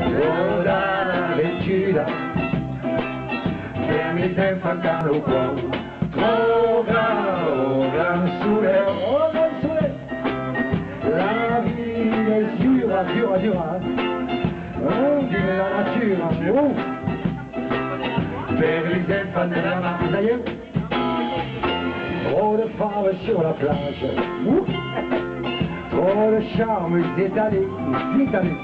Toda vestida per mi te fa caro cuore, oh gran sole, la vie est dure, dure, dure, on dit la nature, oh, per les enfants de la mar, ça y est, trop de femmes sur la plage, trop de charme étalé, étalé.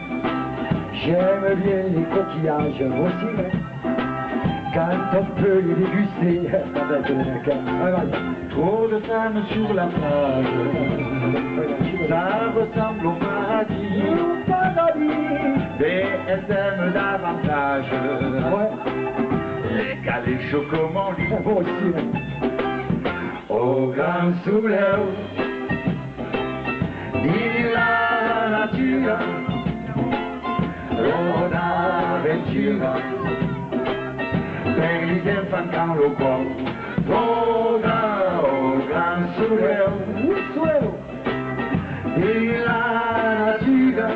J'aime bien les coquillages aussi, quand on peut les déguster. Trop de femmes sur la plage, ça ressemble au paradis. Mais elles aiment davantage les caléchos comme on dit. Au grand soleil, dit la nature. Una ventura per gli enfants lo cuore, toda o gran suelo di la natura,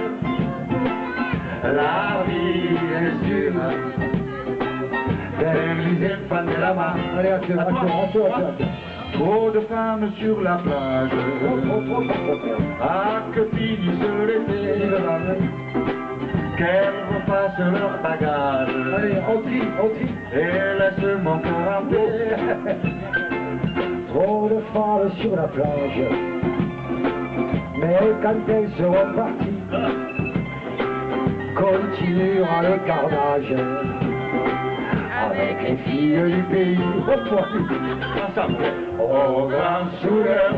la vie est dure per gli enfants de la mar. Trop de femmes sur la plage, ah que finisse l'été, qu'elles refassent leur bagage. Allez, on trie. Et laisse mon cœur en paix. Trop de femmes sur la plage, mais quand elles seront parties, continuera le carnage avec les filles du pays. Ensemble. Au grand soleil.